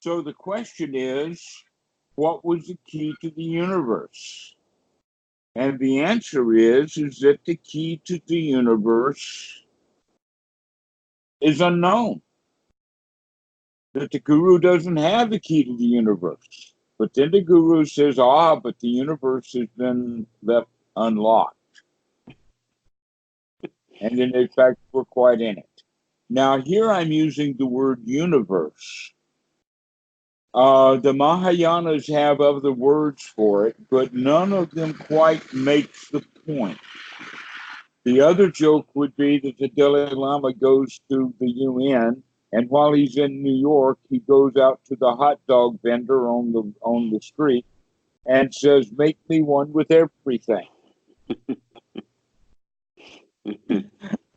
So the question is, what was the key to the universe? And the answer is that the key to the universe is unknown. That the guru doesn't have the key to the universe. But then the guru says, but the universe has been left unlocked. And in fact, we're quite in it. Now, here I'm using the word universe. The Mahayanas have other words for it, but none of them quite makes the point. The other joke would be that the Dalai Lama goes to the UN, and while he's in New York, he goes out to the hot dog vendor on the street and says, "Make me one with everything."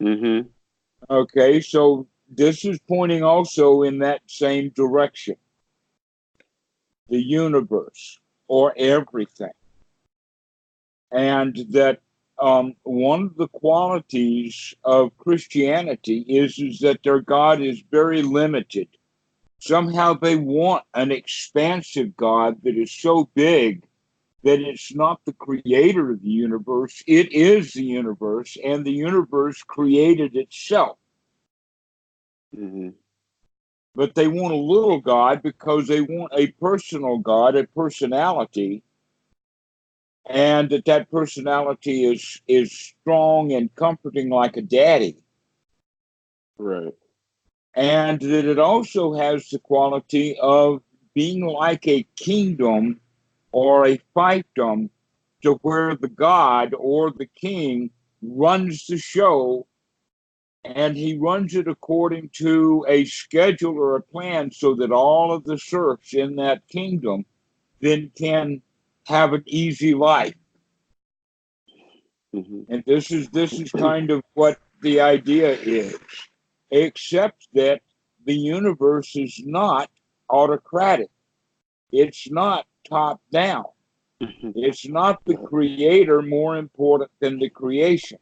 Mm-hmm. Okay, so this is pointing also in that same direction. The universe, or everything. And that one of the qualities of Christianity is that their God is very limited. Somehow they want an expansive God that is so big that it's not the creator of the universe, it is the universe, and the universe created itself. Mm-hmm. But they want a little God because they want a personal God, a personality, and that personality is strong and comforting like a daddy. Right. And that it also has the quality of being like a kingdom or a fiefdom, to where the God or the king runs the show, and he runs it according to a schedule or a plan, so that all of the serfs in that kingdom then can have an easy life. Mm-hmm. And this is kind of what the idea is, except that the universe is not autocratic. It's not top down. It's not the creator more important than the creation.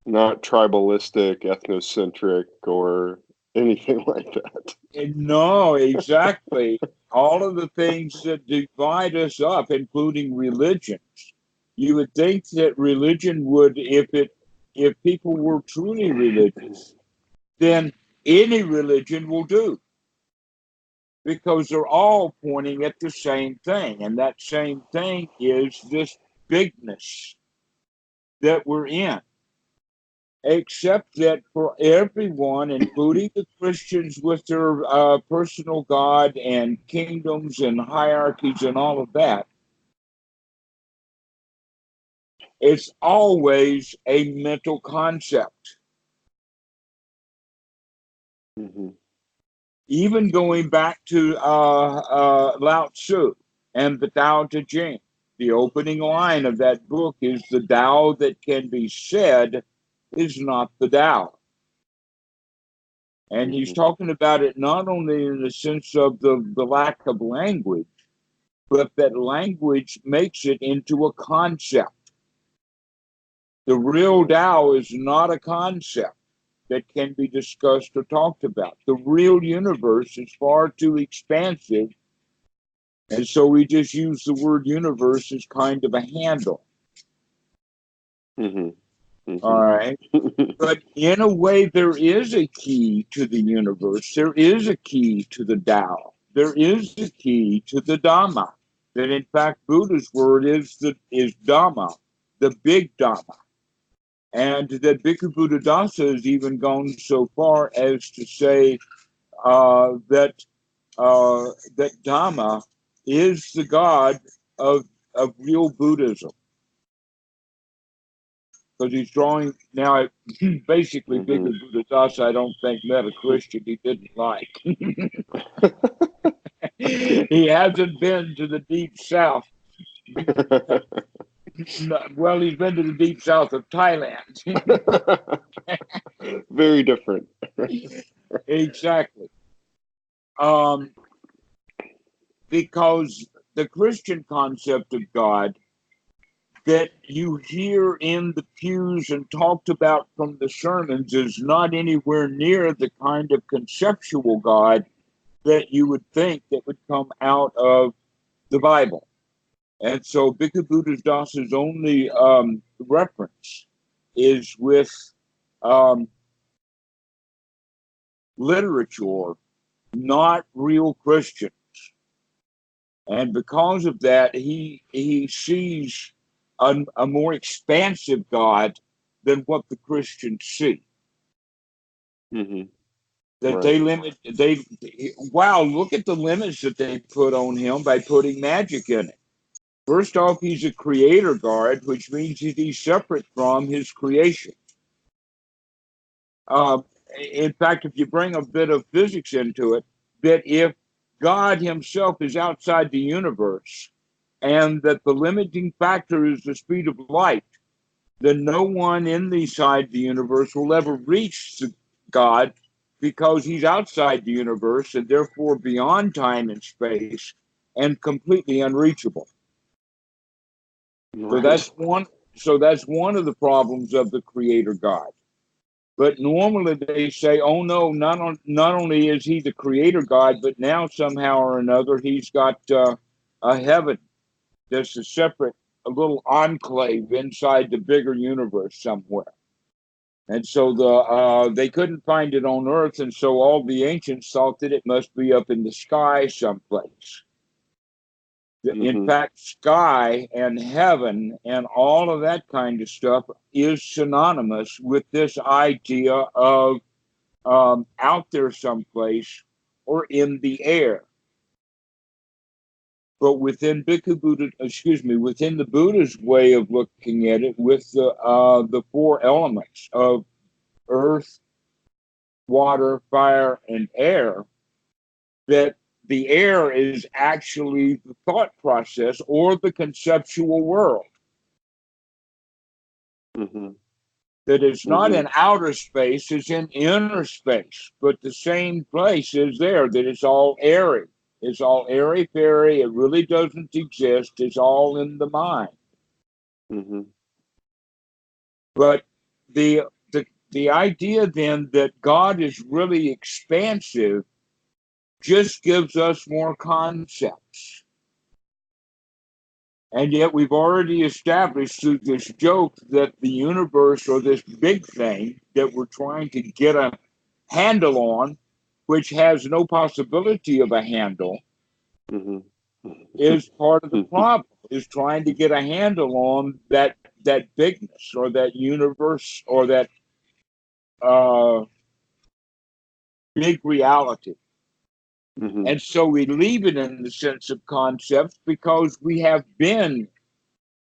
Not tribalistic, ethnocentric, or anything like that. And no, exactly. All of the things that divide us up, including religions. You would think that religion would, if people were truly religious, then any religion will do, because they're all pointing at the same thing. And that same thing is this bigness that we're in. Except that for everyone, including the Christians with their personal God and kingdoms and hierarchies and all of that, it's always a mental concept. Mm-hmm. Even going back to Lao Tzu and the Tao Te Ching, the opening line of that book is, "The Tao that can be said is not the Tao." And he's Mm-hmm. talking about it not only in the sense of the lack of language, but that language makes it into a concept. The real Tao is not a concept that can be discussed or talked about. The real universe is far too expansive. And so we just use the word universe as kind of a handle. Mm-hmm. All right. Mm-hmm. But in a way, there is a key to the universe. There is a key to the Tao. There is a key to the Dhamma. That in fact, Buddha's word is Dhamma, the big Dhamma. And that Bhikkhu Buddhadasa has even gone so far as to say that Dhamma is the God of real Buddhism. Because he's drawing now, basically, Bhikkhu Buddhadasa, I don't think, met a Christian he didn't like. He hasn't been to the deep south. Well, he's been to the deep south of Thailand. Very different. Exactly. Um, because the Christian concept of God that you hear in the pews and talked about from the sermons is not anywhere near the kind of conceptual God that you would think that would come out of the Bible. And so Bhikkhu Buddhasdasa's only reference is with um, literature, not real Christians. And because of that, he sees a more expansive God than what the Christians see. Mm-hmm. That Right. they limit, wow, look at the limits that they put on him by putting magic in it. First off, he's a creator God, which means that he's separate from his creation. Uh, in fact, if you bring a bit of physics into it, that if God himself is outside the universe and that the limiting factor is the speed of light, then no one inside the universe will ever reach God because he's outside the universe and therefore beyond time and space and completely unreachable. Right. So that's one. So that's one of the problems of the Creator God. But normally they say, "Oh no, not only is he the Creator God, but now somehow or another he's got a heaven that's a little enclave inside the bigger universe somewhere." And so they couldn't find it on Earth, and so all the ancients thought that it must be up in the sky someplace. In Mm-hmm. fact, sky and heaven and all of that kind of stuff is synonymous with this idea of out there someplace or in the air. But within within the Buddha's way of looking at it, with the four elements of earth, water, fire, and air, that the air is actually the thought process or the conceptual world. Mm-hmm. That it's not Mm-hmm. in outer space, it's in inner space, but the same place is there, that it's all airy. It's all airy fairy. It really doesn't exist. It's all in the mind. Mm-hmm. But the the idea then that God is really expansive just gives us more concepts. And yet we've already established through this joke that the universe, or this big thing that we're trying to get a handle on, which has no possibility of a handle, Mm-hmm. is part of the problem, is trying to get a handle on that bigness or that universe or that uh, big reality. Mm-hmm. And so we leave it in the sense of concepts because we have been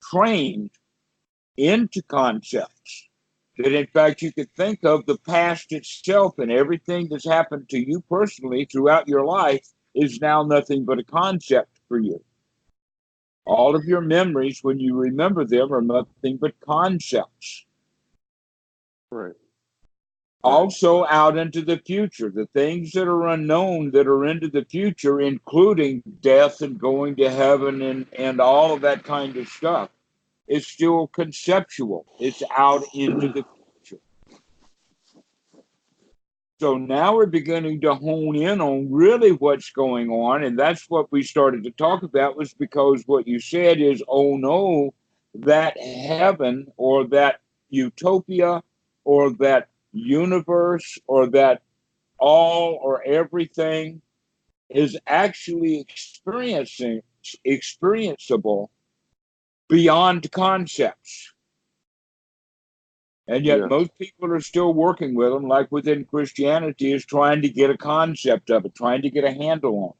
trained into concepts. That in fact you could think of the past itself, and everything that's happened to you personally throughout your life is now nothing but a concept for you. All of your memories, when you remember them, are nothing but concepts. Right. Also, out into the future, the things that are unknown that are into the future, including death and going to heaven and all of that kind of stuff, is still conceptual. It's out into the future. So now we're beginning to hone in on really what's going on. And that's what we started to talk about, was because what you said is, oh no, that heaven or that utopia or that universe or that all or everything is actually experienceable beyond concepts. And yet Yes. most people are still working with them, like within Christianity, is trying to get a concept of it, trying to get a handle on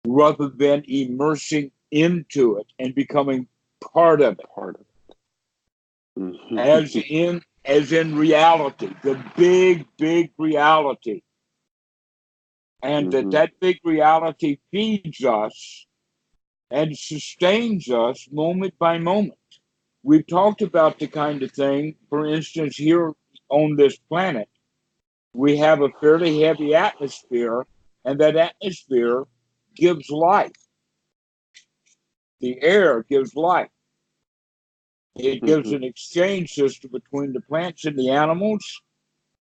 it, rather than immersing into it and becoming part of it. Part of it. Mm-hmm. As in reality, the big reality. And Mm-hmm. that big reality feeds us and sustains us moment by moment. We've talked about the kind of thing, for instance, here on this planet, we have a fairly heavy atmosphere, and that atmosphere gives life. The air gives life. It gives Mm-hmm. an exchange system between the plants and the animals,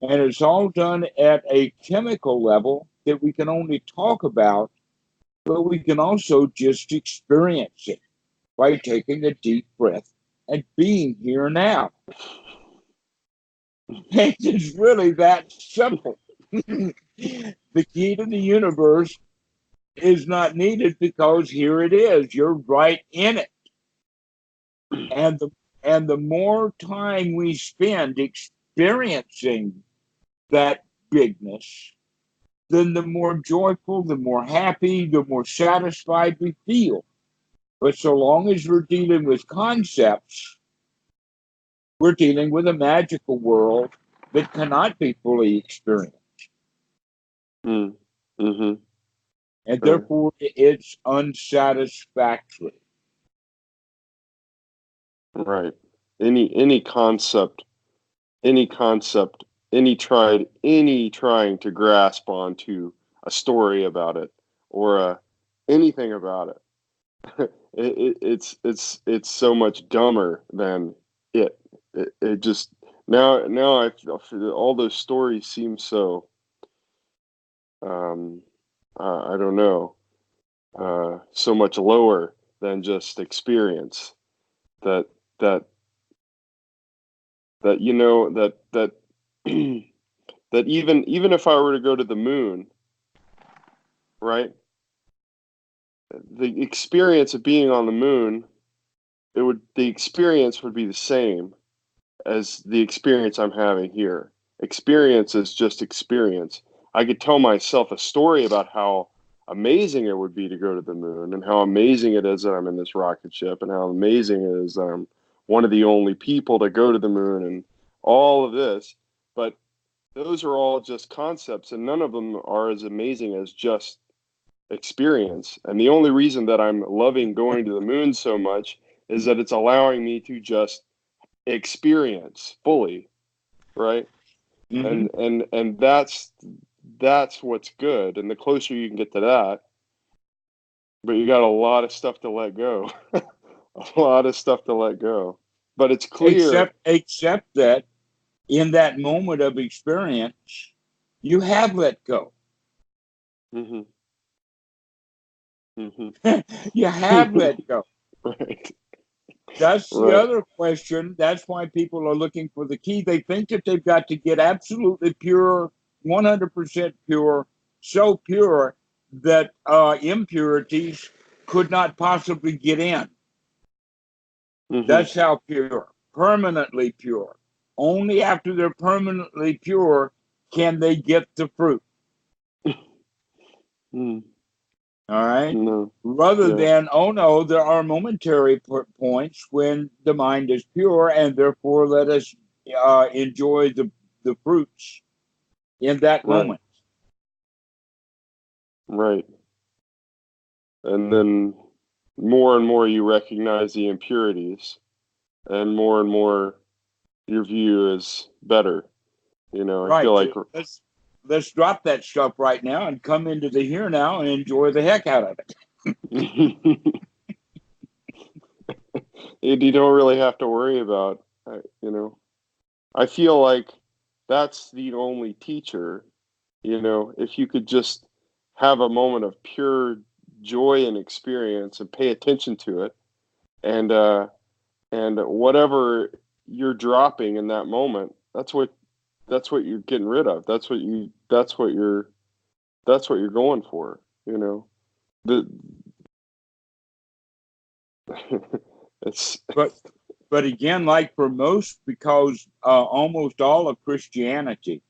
and it's all done at a chemical level that we can only talk about, but we can also just experience it by taking a deep breath and being here now. It's really that simple. The key to the universe is not needed because here it is. You're right in it. And the more time we spend experiencing that bigness, then the more joyful, the more happy, the more satisfied we feel. But so long as we're dealing with concepts, we're dealing with a magical world that cannot be fully experienced. Mm-hmm. And therefore, it's unsatisfactory. Right. Any concept, any trying to grasp onto a story about it or anything about it. It's so much dumber than it. It just now I feel all those stories seem so I don't know, so much lower than just experience that that that you know that that even if I were to go to the moon, right? The experience of being on the moon, the experience would be the same as the experience I'm having here. Experience is just experience. I could tell myself a story about how amazing it would be to go to the moon and how amazing it is that I'm in this rocket ship and how amazing it is that I'm one of the only people to go to the moon and all of this. But those are all just concepts and none of them are as amazing as just experience. And the only reason that I'm loving going to the moon so much is that it's allowing me to just experience fully, right? Mm-hmm. And that's what's good. And the closer you can get to that, but you got a lot of stuff to let go. A lot of stuff to let go. But it's clear. Except that in that moment of experience, you have let go. Mm-hmm. Mm-hmm. You have let go. Right. That's the Right. other question. That's why people are looking for the key. They think that they've got to get absolutely pure, 100% pure, so pure that impurities could not possibly get in. Mm-hmm. That's how pure, permanently pure. Only after they're permanently pure can they get the fruit. Mm. All right. No. Rather Yeah. than, oh no, there are momentary points when the mind is pure, and therefore let us enjoy the fruits in that Right. moment. Right. And then more and more you recognize the impurities and more your view is better. You know, I feel Right. like Let's drop that stuff right now and come into the here now and enjoy the heck out of it. you don't really have to worry about, you know, I feel like that's the only teacher, you know, if you could just have a moment of pure joy and experience and pay attention to it and whatever you're dropping in that moment, that's what you're getting rid of. That's what you're going for, you know. The it's But but again, like for most, because almost all of Christianity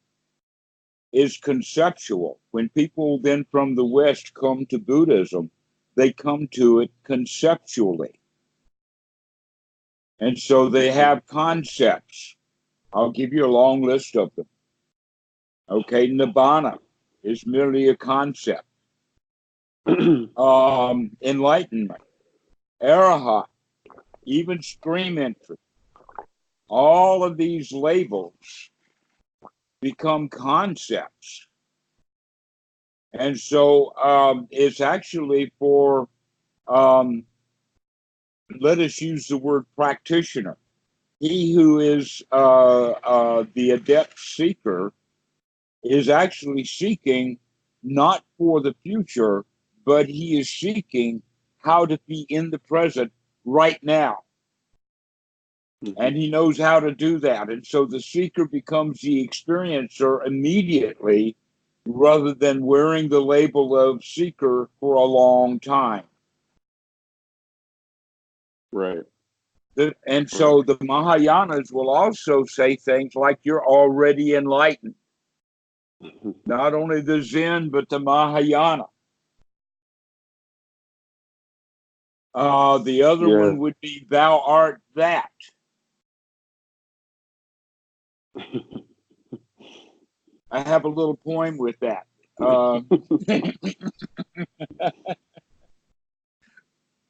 is conceptual. When people then from the West come to Buddhism, they come to it conceptually. And so they have concepts. I'll give you a long list of them. Okay, Nibbana is merely a concept. Enlightenment, Arahat, even stream entry, all of these labels become concepts. And so it's actually for, let us use the word practitioner. He who is the adept seeker is actually seeking not for the future, but he is seeking how to be in the present right now. And he knows how to do that. And so the seeker becomes the experiencer immediately rather than wearing the label of seeker for a long time. Right. And so the Mahayanas will also say things like you're already enlightened. Not only the Zen, but the Mahayana. The other one would be thou art that. I have a little poem with that.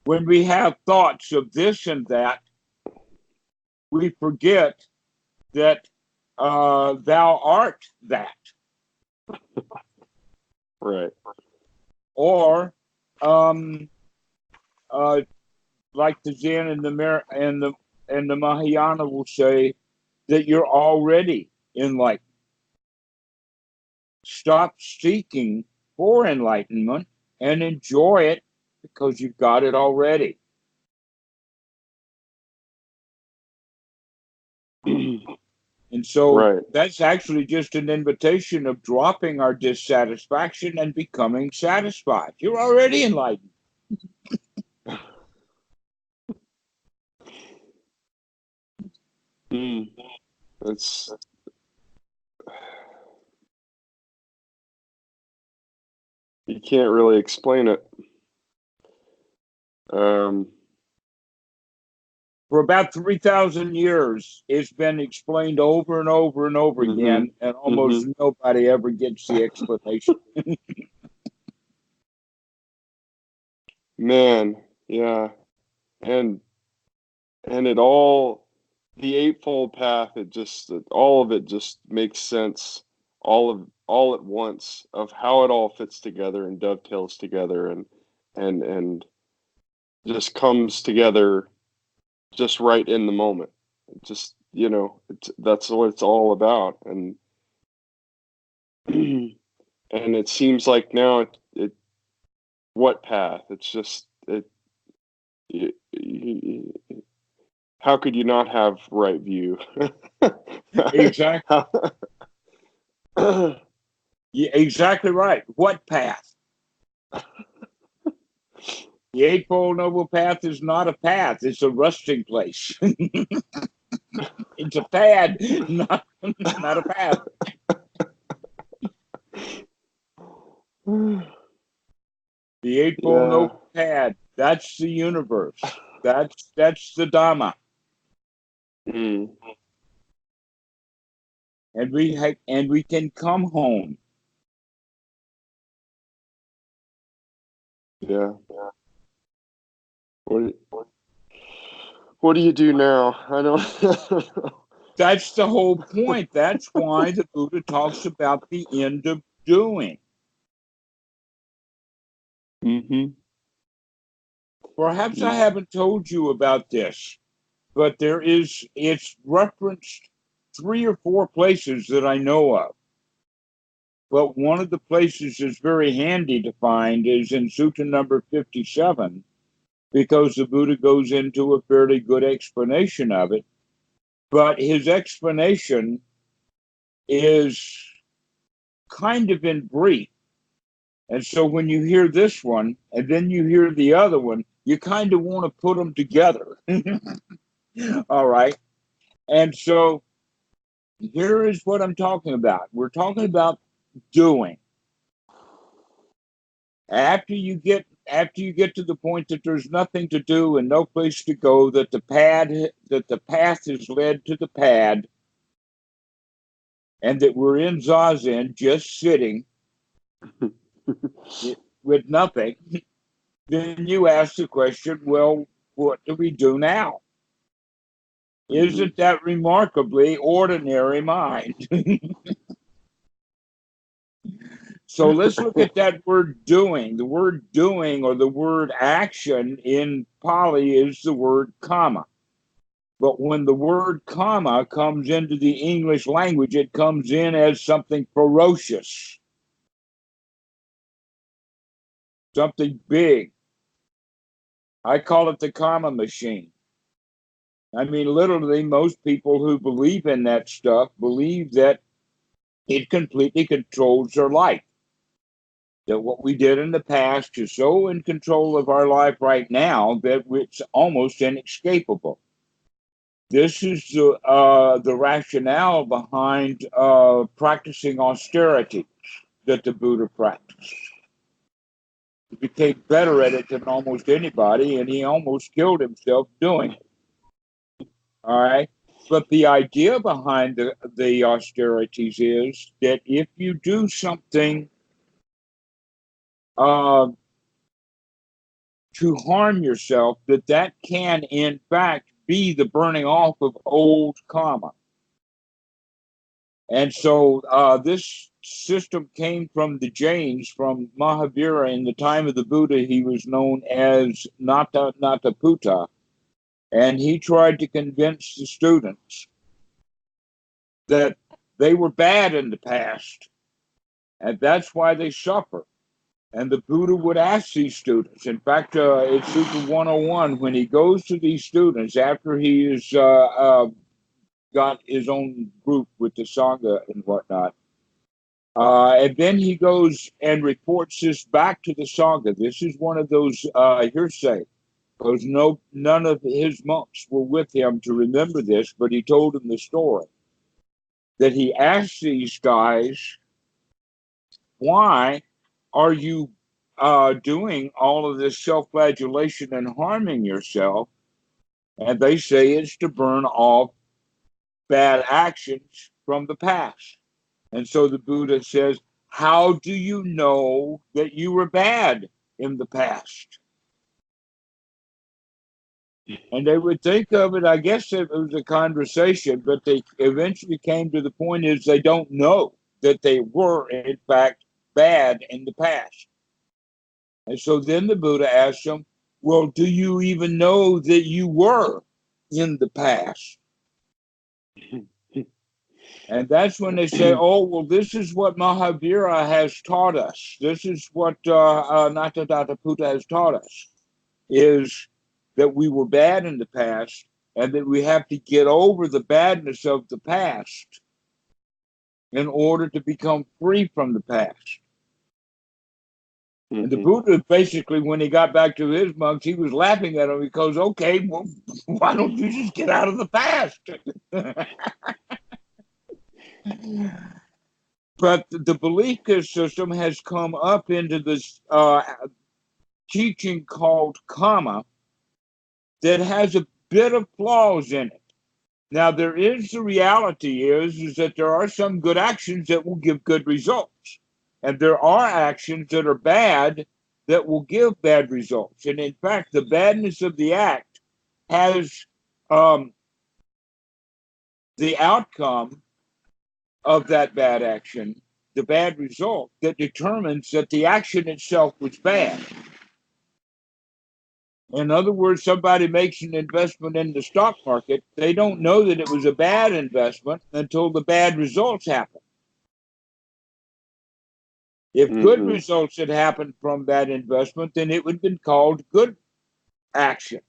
When we have thoughts of this and that, we forget that thou art that. Right. Or like the Zen and the Mahayana will say that you're already enlightened. Stop seeking for enlightenment and enjoy it because you've got it already. And so that's actually just an invitation of dropping our dissatisfaction and becoming satisfied. You're already enlightened. It's you can't really explain it. For about 3,000 years, it's been explained over and over and over again, and almost nobody ever gets the explanation. Man, yeah. And it all, the Eightfold Path, all of it just makes sense all at once of how it all fits together and dovetails together and just comes together just right in the moment. Just, that's what it's all about. And and it seems like now what path? It's just how could you not have right view? Exactly. Yeah, exactly right. What path? The Eightfold Noble Path is not a path. It's a resting place. It's a pad, not a path. The Eightfold Noble Pad. That's the universe. That's the Dhamma. And we can come home. Yeah. What do you do now? I don't. That's the whole point. That's why the Buddha talks about the end of doing. Perhaps I haven't told you about this, but it's referenced 3 or 4 places that I know of. But one of the places that's very handy to find is in Sutta number 57, because the Buddha goes into a fairly good explanation of it. But his explanation is kind of in brief. And so when you hear this one and then you hear the other one, you kind of want to put them together. All right. And so here is what I'm talking about. We're talking about doing. After you get to the point that there's nothing to do and no place to go, that the path is led to the pad, and that we're in Zazen just sitting with nothing, then you ask the question, well, what do we do now? Isn't that remarkably ordinary mind? So let's look at that word doing. The word doing or the word action in Pali is the word karma. But when the word karma comes into the English language, it comes in as something ferocious. something big. I call it the karma machine. I mean, literally, most people who believe in that stuff believe that it completely controls their life. That what we did in the past is so in control of our life right now that it's almost inescapable. This is the rationale behind practicing austerity that the Buddha practiced. He became better at it than almost anybody, and he almost killed himself doing it. All right. But the idea behind the austerities is that if you do something uh, to harm yourself, that can in fact be the burning off of old karma. And so this system came from the Jains, from Mahavira. In the time of the Buddha, he was known as Nataputta. And he tried to convince the students that they were bad in the past, and that's why they suffer. And the Buddha would ask these students. In fact, it's Sutra 101, when he goes to these students after he has got his own group with the Sangha and whatnot. And then he goes and reports this back to the Sangha. This is one of those hearsay, because none of his monks were with him to remember this, but he told them the story. That he asked these guys, why are you doing all of this self-flagellation and harming yourself? And they say it's to burn off bad actions from the past. And so the Buddha says, how do you know that you were bad in the past? And they would think of it, I guess it was a conversation, but they eventually came to the point is they don't know that they were, in fact, bad in the past. And so then the Buddha asked them, well, do you even know that you were in the past? And that's when they say, oh, well, this is what Mahavira has taught us. This is what Natadatta has taught us, is that we were bad in the past and that we have to get over the badness of the past in order to become free from the past. And the Buddha, basically, when he got back to his monks, he was laughing at him because, okay, well, why don't you just get out of the past? But the belief system has come up into this teaching called karma that has a bit of flaws in it. Now, the reality is that there are some good actions that will give good results. And there are actions that are bad that will give bad results. And in fact, the badness of the act has the outcome of that bad action, the bad result that determines that the action itself was bad. In other words, somebody makes an investment in the stock market. They don't know that it was a bad investment until the bad results happen. If good results had happened from that investment, then it would have been called good action.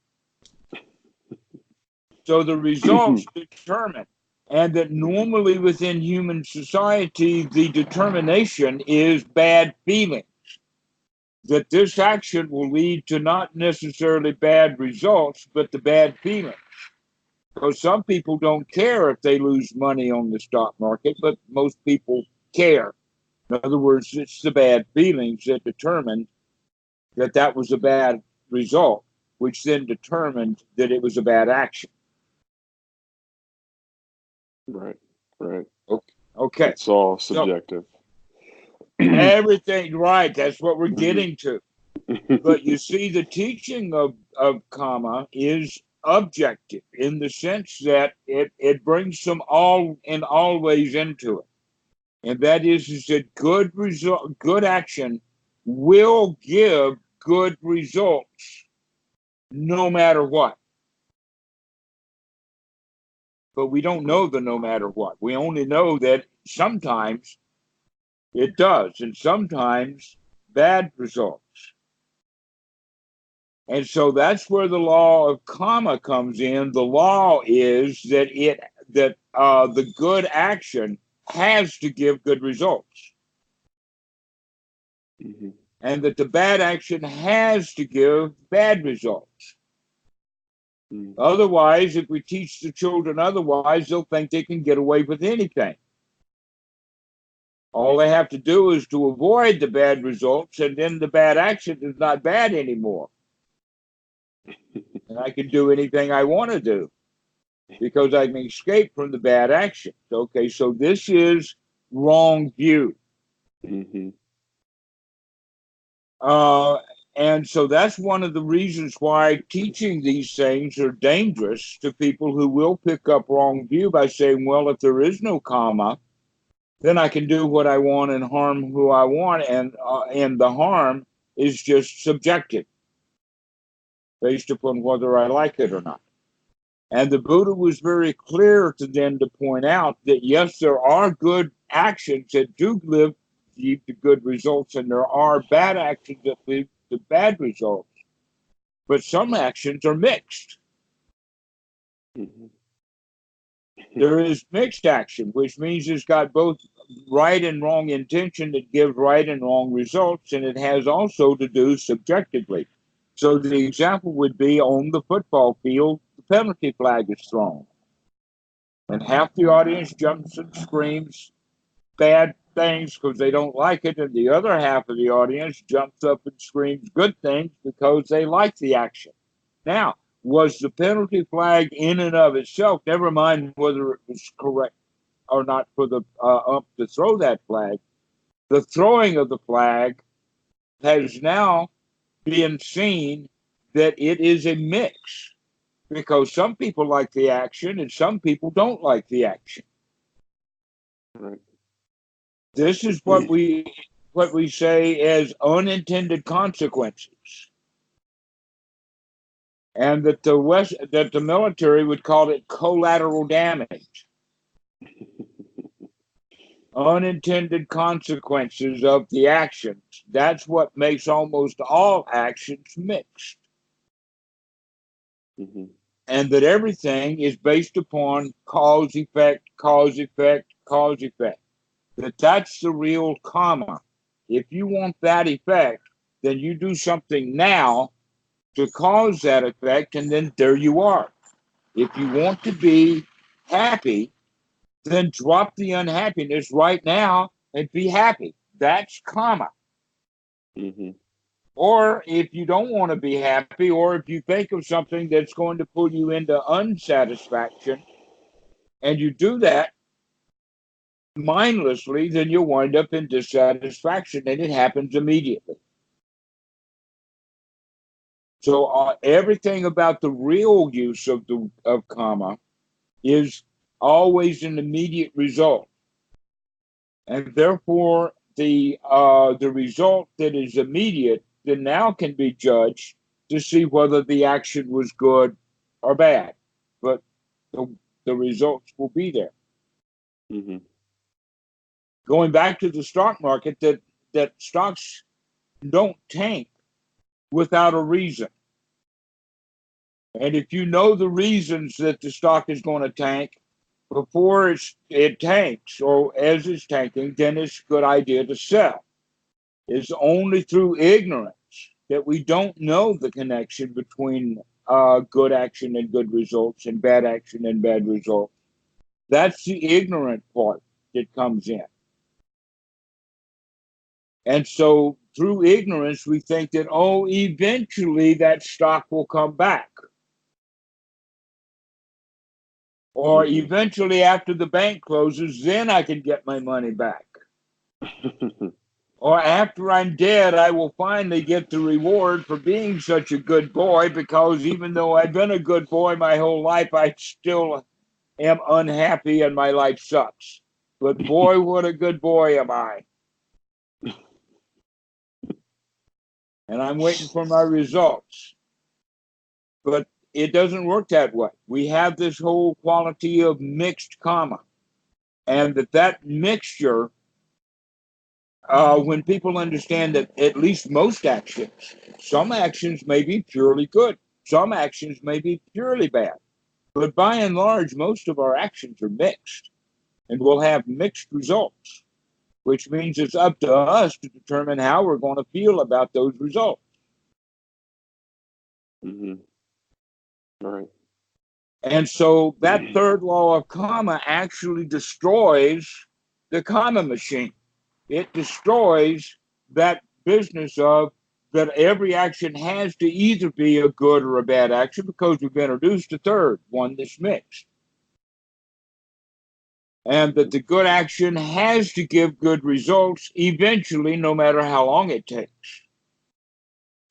So the results determine, and that normally within human society, the determination is bad feelings. That this action will lead to not necessarily bad results, but the bad feelings. Because some people don't care if they lose money on the stock market, but most people care. In other words, it's the bad feelings that determined that was a bad result, which then determined that it was a bad action. Right. Okay. It's all subjective. So, everything, right, that's what we're getting to. But you see, the teaching of karma is objective in the sense that it brings some always into it. And that is that good action will give good results no matter what. But we don't know the no matter what. We only know that sometimes it does, and sometimes bad results. And so that's where the law of karma comes in. The law is that the good action has to give good results, Mm-hmm. and that the bad action has to give bad results. Mm-hmm. Otherwise, if we teach the children otherwise, they'll think they can get away with anything. All they have to do is to avoid the bad results, and then the bad action is not bad anymore. And I can do anything I want to do because I can escape from the bad actions. Okay, so this is wrong view. Mm-hmm. And so that's one of the reasons why teaching these things are dangerous to people who will pick up wrong view by saying, well, if there is no karma, then I can do what I want and harm who I want, and the harm is just subjective, based upon whether I like it or not. And the Buddha was very clear to them to point out that yes, there are good actions that do lead to good results, and there are bad actions that lead to bad results. But some actions are mixed. Mm-hmm. There is mixed action, which means it's got both right and wrong intention that gives right and wrong results, and it has also to do subjectively. So the example would be on the football field, the penalty flag is thrown, and half the audience jumps and screams bad things because they don't like it, and the other half of the audience jumps up and screams good things because they like the action. Now, was the penalty flag in and of itself, never mind whether it was correct or not for the ump to throw that flag, the throwing of the flag has now been seen that it is a mix because some people like the action and some people don't like the action. Right. This is what we say as unintended consequences, and that the military would call it collateral damage. Unintended consequences of the actions. That's what makes almost all actions mixed. Mm-hmm. And that everything is based upon cause, effect, cause, effect, cause, effect. That's the real karma. If you want that effect, then you do something now to cause that effect, and then there you are. If you want to be happy, then drop the unhappiness right now and be happy. That's karma. Mm-hmm. Or if you don't want to be happy, or if you think of something that's going to pull you into unsatisfaction, and you do that mindlessly, then you'll wind up in dissatisfaction, and it happens immediately. So everything about the real use of karma is always an immediate result, and therefore the result that is immediate then now can be judged to see whether the action was good or bad, but the, the results will be there. Mm-hmm. Going back to the stock market, that stocks don't tank without a reason. And if you know the reasons that the stock is going to tank before it tanks or as it's tanking, then it's a good idea to sell. It's only through ignorance that we don't know the connection between good action and good results and bad action and bad results. That's the ignorant part that comes in. And so through ignorance, we think that, oh, eventually that stock will come back. Or Mm-hmm. eventually after the bank closes, then I can get my money back. Or after I'm dead, I will finally get the reward for being such a good boy, because even though I've been a good boy my whole life, I still am unhappy and my life sucks. But boy, what a good boy am I. And I'm waiting for my results. But it doesn't work that way. We have this whole quality of mixed karma. And that mixture when people understand that at least most actions, some actions may be purely good, some actions may be purely bad, but by and large, most of our actions are mixed and will have mixed results, which means it's up to us to determine how we're going to feel about those results. Mm-hmm. All right. And so that third law of karma actually destroys the karma machine. It destroys that business of that every action has to either be a good or a bad action, because we've introduced a third one that's mixed. And that the good action has to give good results eventually, no matter how long it takes.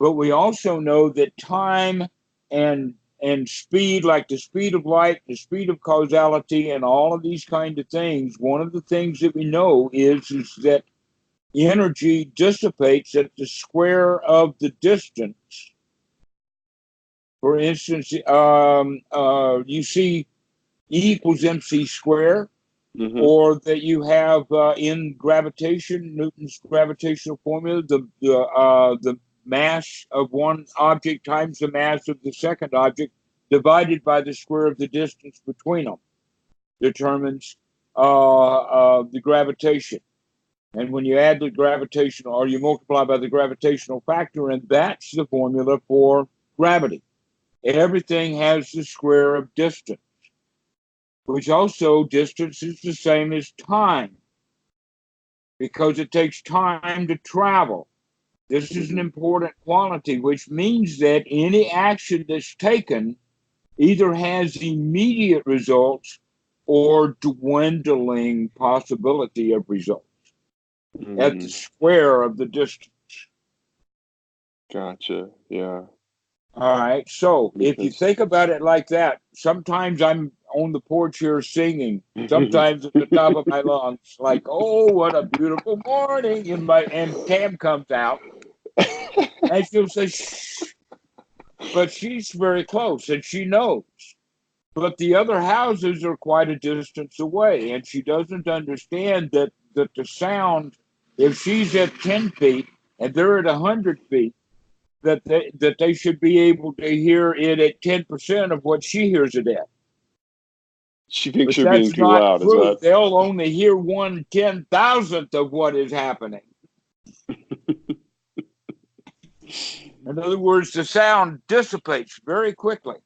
But we also know that time and speed, like the speed of light, the speed of causality, and all of these kind of things, one of the things that we know is that energy dissipates at the square of the distance. For instance, you see E equals mc squared, Mm-hmm. or that you have in gravitation, Newton's gravitational formula, the mass of one object times the mass of the second object divided by the square of the distance between them determines the gravitation. And when you add the gravitational, or you multiply by the gravitational factor, and that's the formula for gravity. Everything has the square of distance, which also distance is the same as time, because it takes time to travel. This is an important quality, which means that any action that's taken either has immediate results or dwindling possibility of results at the square of the distance. Gotcha. Yeah. All right. So if you think about it like that, sometimes I'm on the porch here singing, sometimes at the top of my lungs, like, oh, what a beautiful morning. And Tam comes out and she'll say, shh. But she's very close and she knows. But the other houses are quite a distance away. And she doesn't understand that the sound, if she's at 10 feet and they're at 100 feet, that they should be able to hear it at 10% of what she hears it at. She thinks But you're being that's too not loud. Is true. that? They'll only hear 1/10,000th of what is happening. In other words, the sound dissipates very quickly.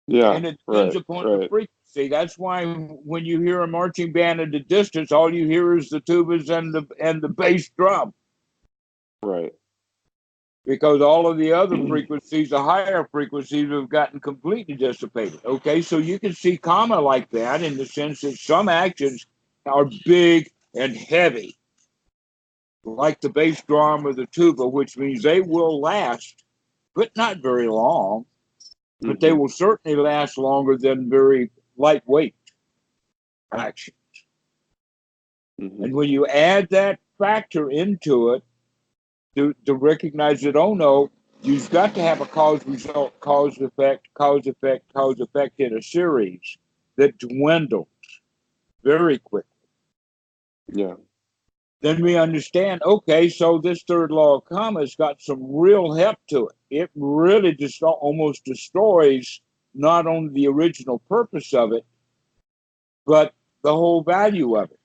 Yeah. And it depends upon the frequency. That's why when you hear a marching band at a distance, all you hear is the tubas and the bass drum. Right. Because all of the other frequencies, the higher frequencies, have gotten completely dissipated. Okay, so you can see karma like that in the sense that some actions are big and heavy, like the bass drum or the tuba, which means they will last, but not very long. But they will certainly last longer than very lightweight actions. And when you add that factor into it, to recognize that, oh no, you've got to have a cause result, cause effect, cause effect, cause effect in a series that dwindles very quickly. Yeah. Then we understand, okay, so this third law of karma has got some real heft to it. It really just almost destroys not only the original purpose of it, but the whole value of it.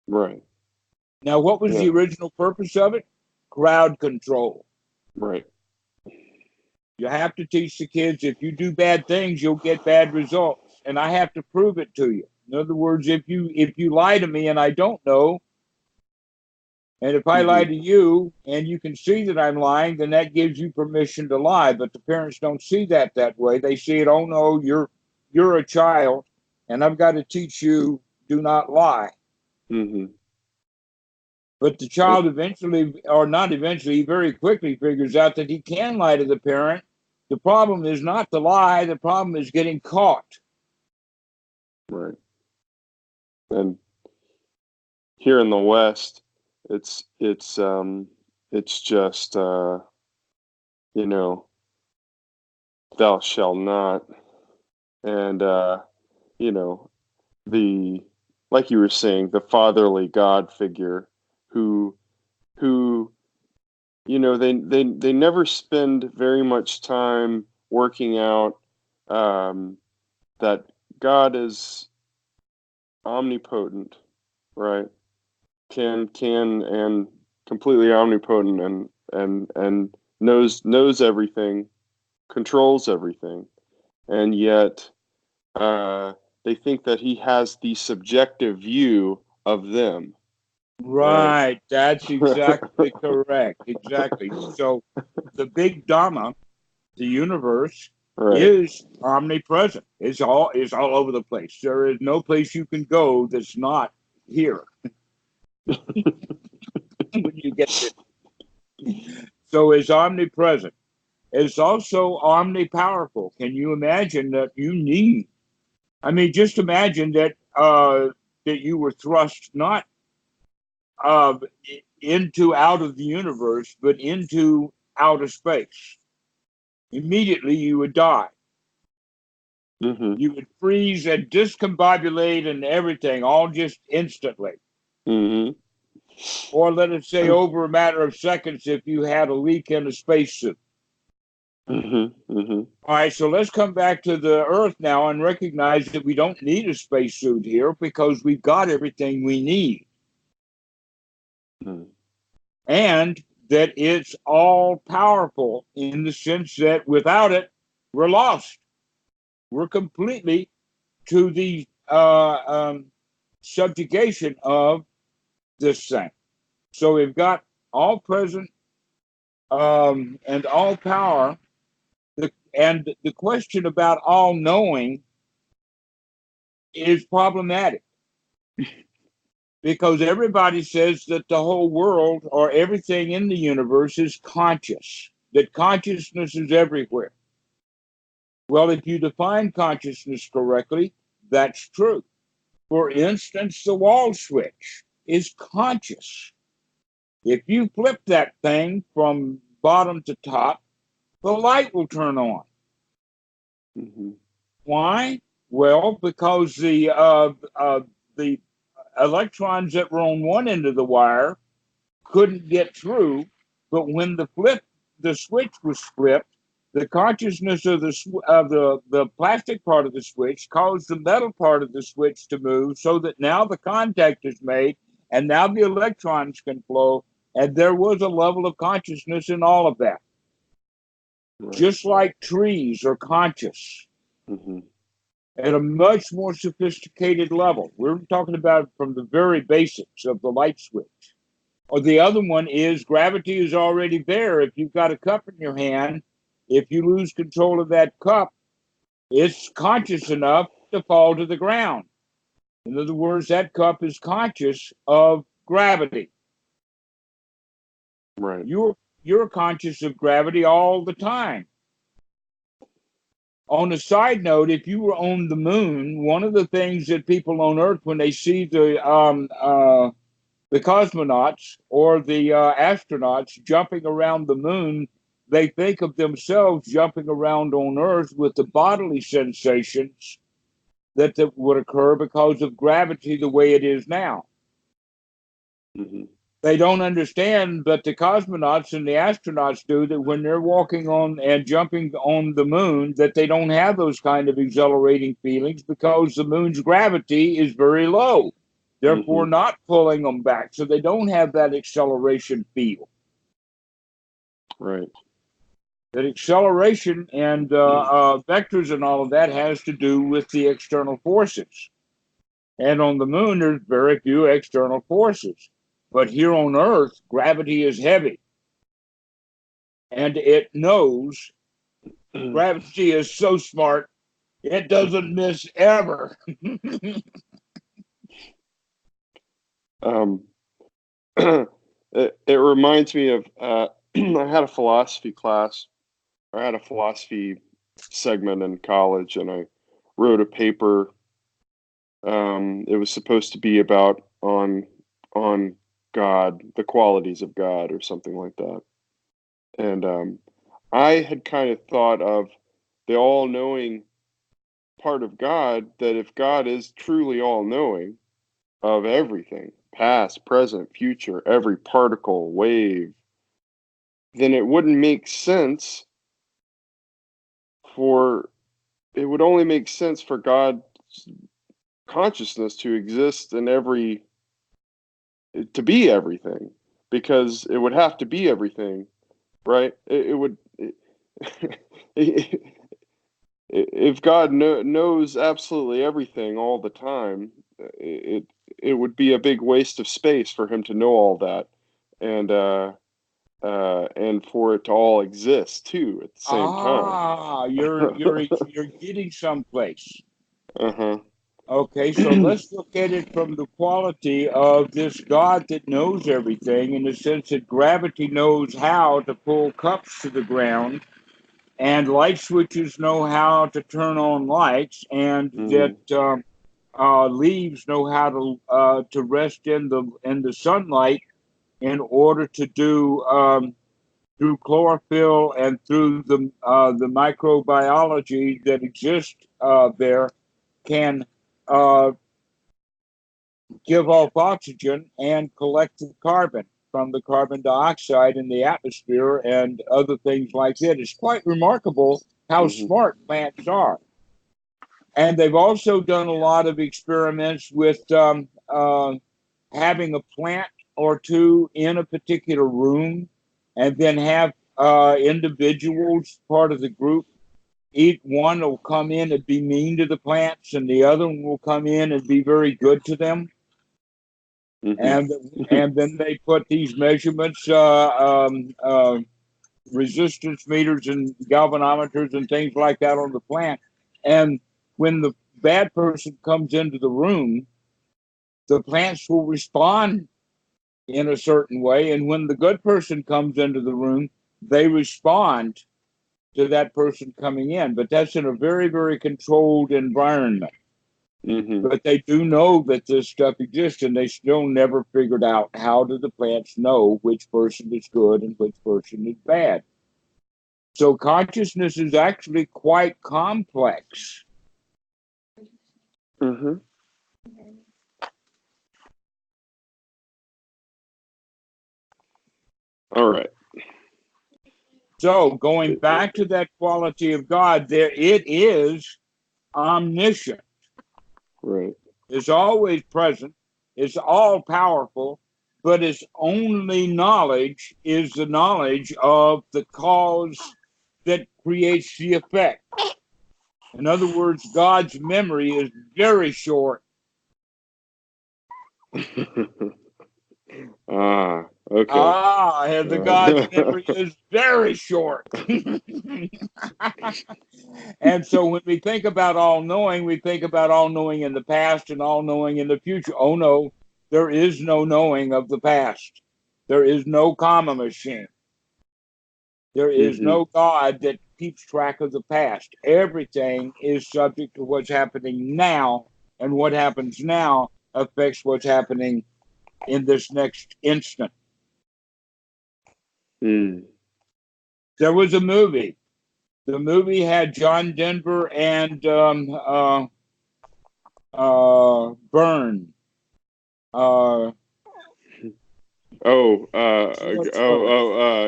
Right. Now, what was the original purpose of it? Crowd control. Right. You have to teach the kids, if you do bad things, you'll get bad results. And I have to prove it to you. In other words, if you lie to me and I don't know, and if I lie to you and you can see that I'm lying, then that gives you permission to lie. But the parents don't see that way. They see it, oh no, you're a child, and I've got to teach you, do not lie. But the child eventually, or not eventually, very quickly figures out that he can lie to the parent. The problem is not the lie. The problem is getting caught. Right. And here in the West, it's just you know, thou shalt not, and you know, the like you were saying, the fatherly God figure who who they never spend very much time working out that God is omnipotent, right? Can and completely omnipotent and knows everything, controls everything, and yet uh, they think that he has the subjective view of them, right? Right. That's exactly correct. Exactly. So the big Dhamma, the universe, Right. is omnipresent. It's all over the place. There is no place you can go that's not here when you get there. So it's omnipresent. It's also omnipowerful. Can you imagine that you need? I mean, just imagine that you were thrust not uh, into out of the universe, but into outer space. Immediately, you would die. Mm-hmm. You would freeze and discombobulate and everything, all just instantly. Mm-hmm. Or let us say over a matter of seconds if you had a leak in a spacesuit. Mm-hmm. Mm-hmm. All right, so let's come back to the Earth now and recognize that we don't need a spacesuit here because we've got everything we need. Mm-hmm. And that it's all powerful in the sense that without it, we're lost. We're completely to the subjugation of this thing. So we've got all present and all power. And the question about all knowing is problematic because everybody says that the whole world or everything in the universe is conscious, that consciousness is everywhere. Well, if you define consciousness correctly, that's true. For instance, the wall switch is conscious. If you flip that thing from bottom to top, the light will turn on. Mm-hmm. Why? Well, because the electrons that were on one end of the wire couldn't get through, but when the switch was flipped, the consciousness of the plastic part of the switch caused the metal part of the switch to move, so that now the contact is made, and now the electrons can flow, and there was a level of consciousness in all of that. Right. Just like trees are conscious Mm-hmm. at a much more sophisticated level. We're talking about from the very basics of the light switch. Or the other one is gravity is already there. If you've got a cup in your hand, if you lose control of that cup, it's conscious enough to fall to the ground. In other words, that cup is conscious of gravity. Right. You're conscious of gravity all the time. On a side note, if you were on the moon, one of the things that people on Earth, when they see the cosmonauts or the astronauts jumping around the moon, they think of themselves jumping around on Earth with the bodily sensations that would occur because of gravity the way it is now. Mm-hmm. They don't understand, but the cosmonauts and the astronauts do, that when they're walking on and jumping on the moon, that they don't have those kind of exhilarating feelings because the moon's gravity is very low, therefore Mm-hmm. not pulling them back. So they don't have that acceleration feel. Right. That acceleration and vectors and all of that has to do with the external forces. And on the moon, there's very few external forces. But here on Earth, gravity is heavy. And it knows gravity is so smart, it doesn't miss ever. um, it reminds me of I had a philosophy class. I had a philosophy segment in college, and I wrote a paper. It was supposed to be about on God, the qualities of God, or something like that. And I had kind of thought of the all-knowing part of God. That if God is truly all-knowing, of everything, past, present, future, every particle, wave, then it wouldn't make sense for it would only make sense for God's consciousness to exist in to be everything, because it would have to be everything, right? It would if God knows absolutely everything all the time, it would be a big waste of space for him to know all that, and and for it to all exist too at the same time. You're getting someplace. Uh-huh. Okay, so let's look at it from the quality of this God that knows everything, in the sense that gravity knows how to pull cups to the ground, and light switches know how to turn on lights, and that leaves know how to rest in the sunlight in order to do through chlorophyll and through the microbiology that exists there, can uh, give off oxygen and collect the carbon from the carbon dioxide in the atmosphere and other things like that. It's quite remarkable how Mm-hmm. smart plants are. And they've also done a lot of experiments with having a plant or two in a particular room, and then have individuals, part of the group, each one will come in and be mean to the plants, and the other one will come in and be very good to them. Mm-hmm. And then they put these measurements, resistance meters and galvanometers and things like that on the plant. And when the bad person comes into the room, the plants will respond in a certain way. And when the good person comes into the room, they respond to that person coming in. But that's in a very, very controlled environment. Mm-hmm. But they do know that this stuff exists, and they still never figured out how do the plants know which person is good and which person is bad. So consciousness is actually quite complex. Mm-hmm. All right. So going back to that quality of God, there it is omniscient. Right. It's always present. It's all powerful, but its only knowledge is the knowledge of the cause that creates the effect. In other words, God's memory is very short. Okay. And the God's memory is very short. And so when we think about all knowing, we think about all knowing in the past and all knowing in the future. Oh no, there is no knowing of the past. There is no karma machine. There is Mm-hmm. no God that keeps track of the past. Everything is subject to what's happening now, and what happens now affects what's happening in this next instant. Mm. There was a movie. The movie had John Denver and Byrne. Uh,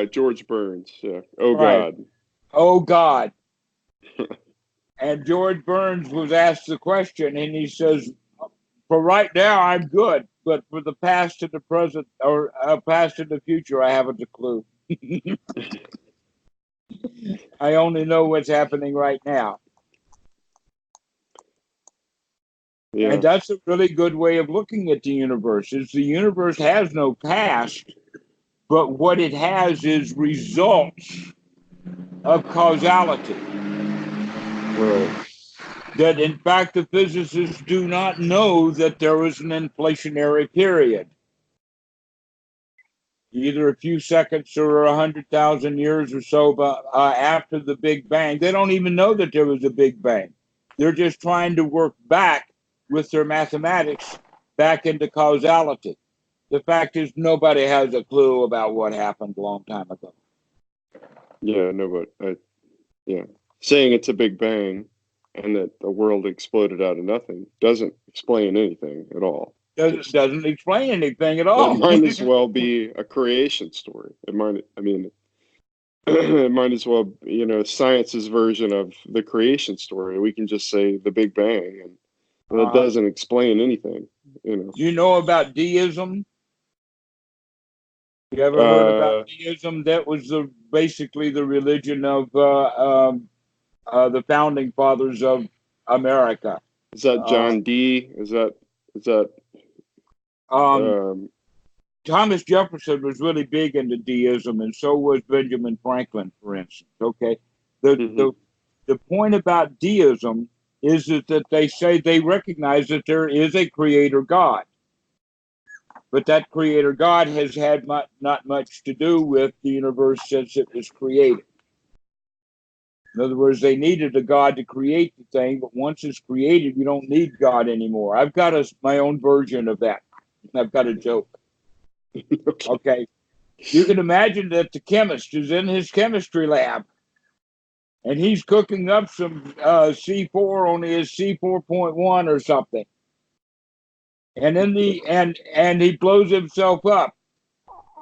George Burns. Yeah. Oh right. God. Oh God. And George Burns was asked the question, and he says, "For right now, I'm good, but for the past and the present, or past and the future, I haven't a clue. I only know what's happening right now." Yeah. And that's a really good way of looking at the universe. Is the universe has no past, but what it has is results of causality. Right. That in fact the physicists do not know that there was an inflationary period, either a few seconds or 100,000 years or so, but after the Big Bang. They don't even know that there was a Big Bang. They're just trying to work back with their mathematics back into causality. The fact is, nobody has a clue about what happened a long time ago. Yeah. No, but yeah, saying it's a Big Bang and that the world exploded out of nothing doesn't explain anything at all. doesn't explain anything at That all. might as well be a creation story. It might as well, science's version of the creation story. We can just say the Big Bang, and that doesn't explain anything. Do you know about deism? You ever heard about deism? That was basically the religion of the founding fathers of America. Is that John D? Is that Thomas Jefferson was really big into deism, and so was Benjamin Franklin, for instance. Okay, the point about deism is that they say they recognize that there is a creator God, but that creator God has had not much to do with the universe since it was created. In other words, they needed a God to create the thing, but once it's created, you don't need God anymore. I've got my own version of that. I've got a joke. Okay. You can imagine that the chemist is in his chemistry lab and he's cooking up some C4 on his C4.1 or something. And and he blows himself up.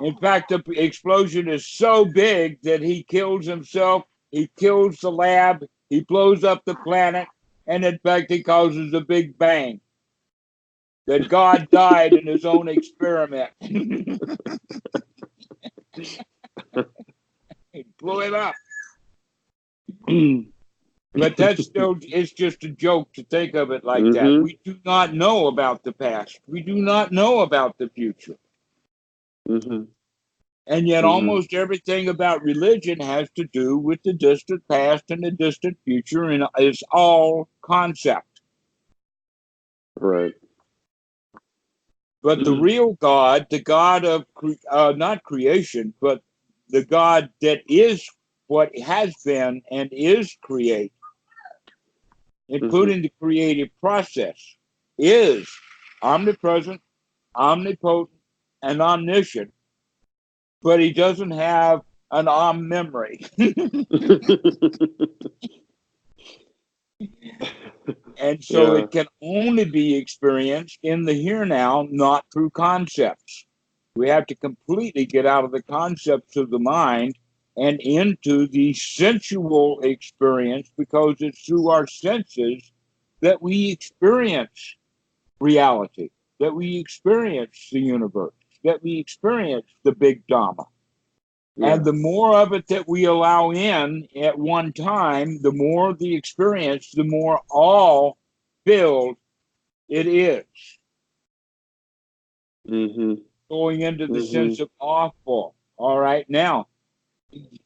In fact, the explosion is so big that he kills himself, he kills the lab, he blows up the planet, and in fact, he causes a big bang. That God died in his own experiment. He blew it up. But it's just a joke to think of it like that. We do not know about the past. We do not know about the future. And yet almost everything about religion has to do with the distant past and the distant future, and it's all concept. Right. But the real God, the God of not creation, but the God that is what has been and is create, including the creative process, is omnipresent, omnipotent, and omniscient, but he doesn't have an memory. And so it can only be experienced in the here now, not through concepts. We have to completely get out of the concepts of the mind and into the sensual experience, because it's through our senses that we experience reality, that we experience the universe, that we experience the big Dhamma. And the more of it that we allow in at one time, the more the experience, the more awe-filled it is. Going into the sense of awful. All right. Now,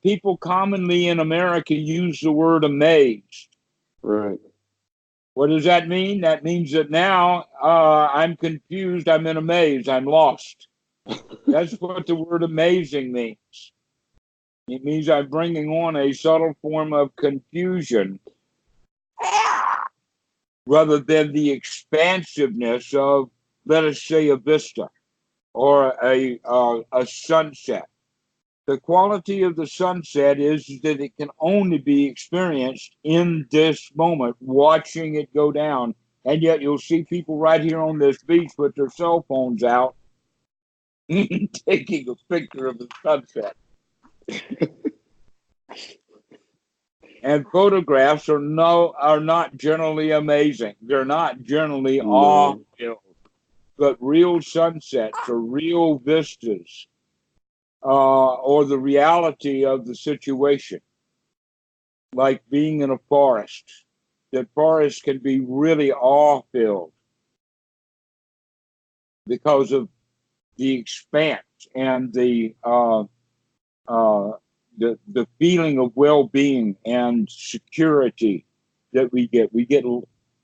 people commonly in America use the word amazed. Right. What does that mean? That means that now I'm confused, I'm in a maze, I'm lost. That's what the word amazing means. It means I'm bringing on a subtle form of confusion rather than the expansiveness of, let us say, a vista or a sunset. The quality of the sunset is that it can only be experienced in this moment, watching it go down. And yet you'll see people right here on this beach with their cell phones out taking a picture of the sunset. And photographs are not generally amazing. They're not generally awe-filled. But real sunsets or real vistas or the reality of the situation, like being in a forest. That forest can be really awe-filled because of the expanse and the feeling of well-being and security that we get. We get,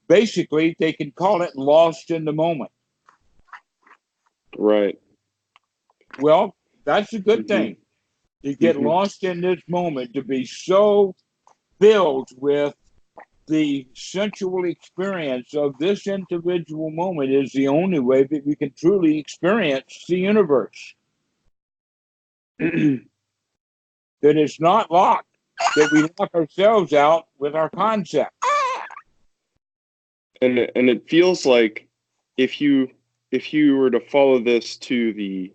basically, they can call it lost in the moment. Right. Well, that's a good thing. To get lost in this moment, to be so filled with the sensual experience of this individual moment, is the only way that we can truly experience the universe. That it's not locked, that we lock ourselves out with our concept. And it feels like if you if you were to follow this to the,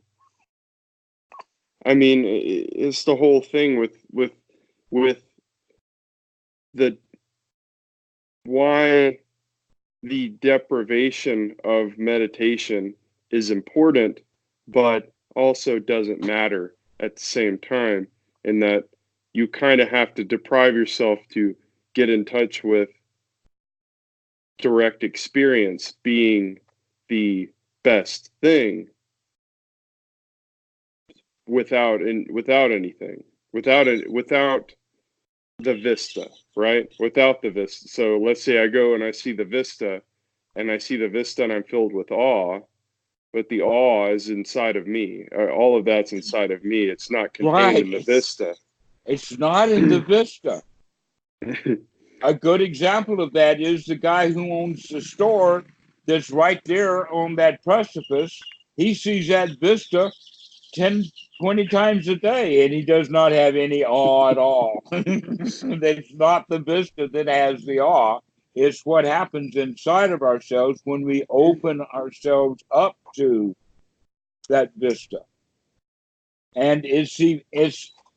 I mean, it's the whole thing with the why the deprivation of meditation is important, but also doesn't matter at the same time, in that you kind of have to deprive yourself to get in touch with direct experience being the best thing without anything, without the vista, right? Without the vista. So let's say I go and I see the vista, and I'm filled with awe, but the awe is inside of me. All of that's inside of me. It's not contained Right. in the vista. It's not in the vista. A good example of that is the guy who owns the store that's right there on that precipice. He sees that vista 10, 20 times a day, and he does not have any awe at all. It's not the vista that has the awe. It's what happens inside of ourselves when we open ourselves up to that vista. And it's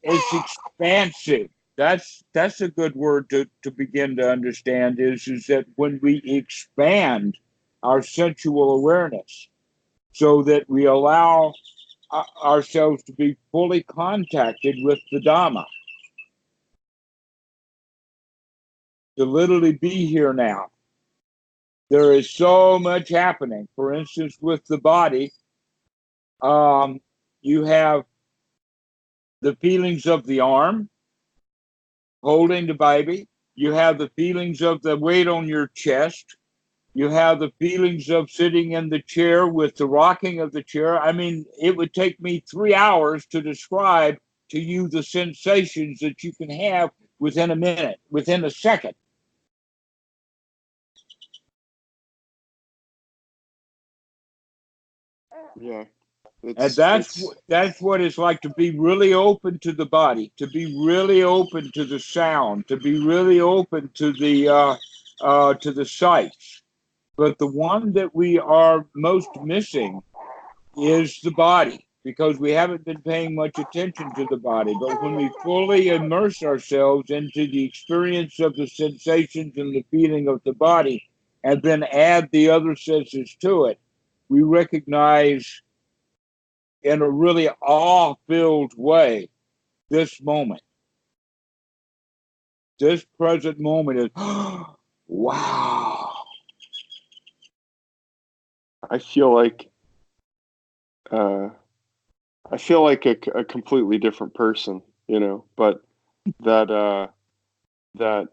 expansive. That's a good word to begin to understand, is that when we expand our sensual awareness so that we allow ourselves to be fully contacted with the Dhamma, to literally be here now. There is so much happening. For instance, with the body, you have the feelings of the arm holding the baby. You have the feelings of the weight on your chest. You have the feelings of sitting in the chair with the rocking of the chair. I mean, it would take me 3 hours to describe to you the sensations that you can have within a minute, within a second. Yeah. And that's what it's like to be really open to the body, to be really open to the sound, to be really open to the sights. But the one that we are most missing is the body, because we haven't been paying much attention to the body. But when we fully immerse ourselves into the experience of the sensations and the feeling of the body, and then add the other senses to it, we recognize in a really awe-filled way this moment. This present moment is, wow. I feel like a completely different person, but that that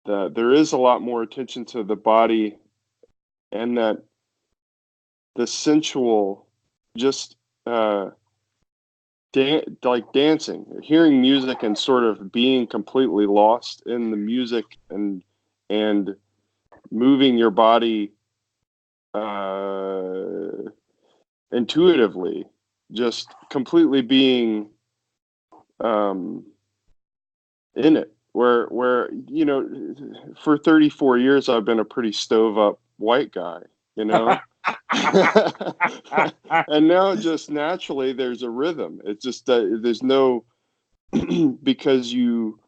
there is a lot more attention to the body, and that the sensual, just like dancing, hearing music, and sort of being completely lost in the music, and moving your body intuitively, just completely being in it. Where for 34 years I've been a pretty stove up white guy, and now just naturally there's a rhythm. It's just there's no because you're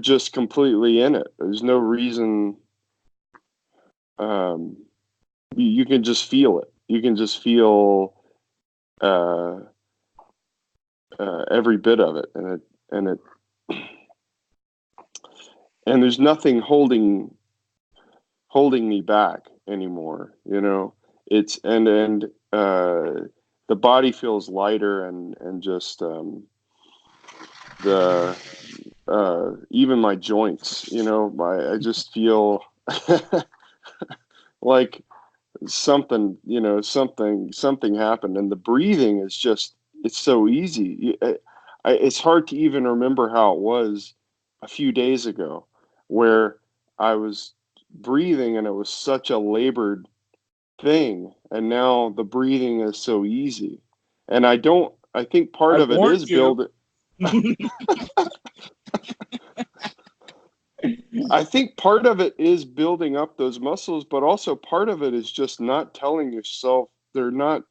just completely in it. There's no reason. You can just feel it. You can just feel every bit of it, and there's nothing holding me back anymore. It's the body feels lighter, and just the even my joints. I just feel like something happened, and the breathing is just, it's so easy. It's hard to even remember how it was a few days ago, where I was breathing and it was such a labored thing, and now the breathing is so easy. And I think part of it is building. I think part of it is building up those muscles, but also part of it is just not telling yourself they're not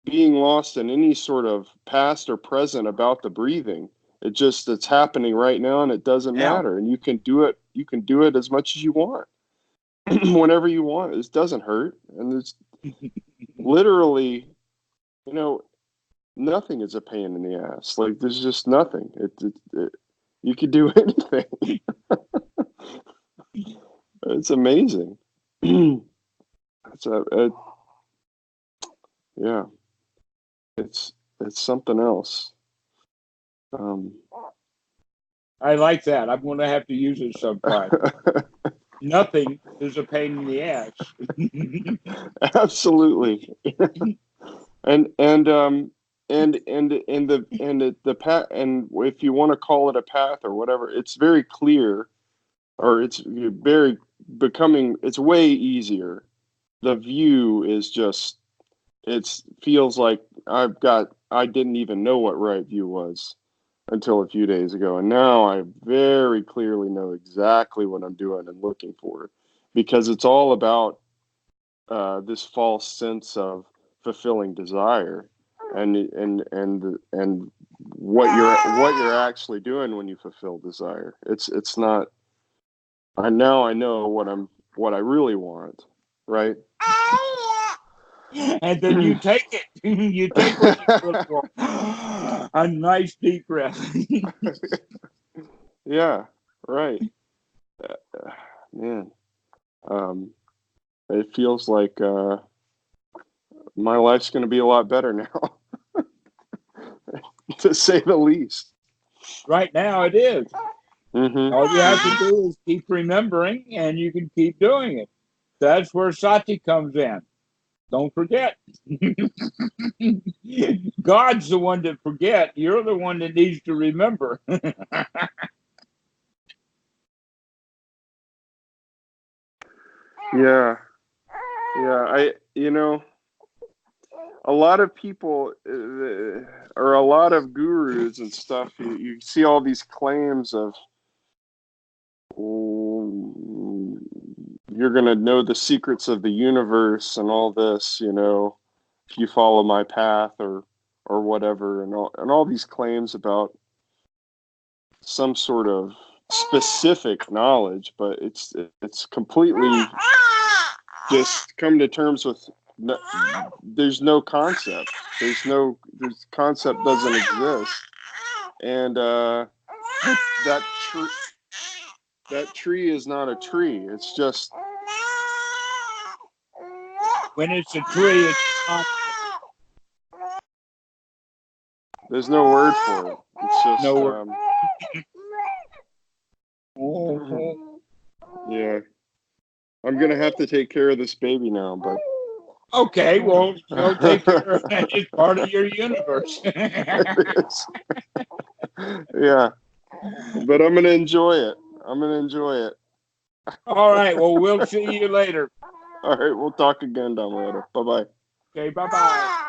being lost in any sort of past or present about the breathing. It's happening right now and it doesn't matter. And you can do it as much as you want. Whenever you want. It doesn't hurt. And it's literally, nothing is a pain in the ass. Like there's just nothing. You could do anything. It's amazing. Yeah. It's something else. I like that. I'm going to have to use it sometime. Nothing is a pain in the ass. Absolutely. and the path, and if you want to call it a path or whatever, it's very clear, or it's way easier. The view is just, it feels like I didn't even know what right view was until a few days ago. And now I very clearly know exactly what I'm doing and looking for, because it's all about this false sense of fulfilling desire and what you're actually doing when you fulfill desire. It's not, I know what I really want, right? And then you take it. You take what you look for. A nice deep breath. Yeah, right. Man, it feels like my life's going to be a lot better now, to say the least. Right now it is. Mm-hmm. All you have to do is keep remembering, and you can keep doing it. That's where sati comes in. Don't forget. God's the one to forget. You're the one that needs to remember. Yeah. A lot of people, or a lot of gurus and stuff, you see all these claims of, you're going to know the secrets of the universe and all this, if you follow my path or whatever, and all these claims about some sort of specific knowledge, but it's completely just come to terms with there's no concept. This concept doesn't exist, and that tree is not a tree. It's just, When it's a tree, it's not. There's no word for it. It's just No word. Yeah. I'm gonna have to take care of this baby now, but Okay, well, go take care of it. It's part of your universe. Yeah. But I'm gonna enjoy it. All right, well, we'll see you later. All right, we'll talk again, Dhammarato. Bye-bye. Okay, bye-bye.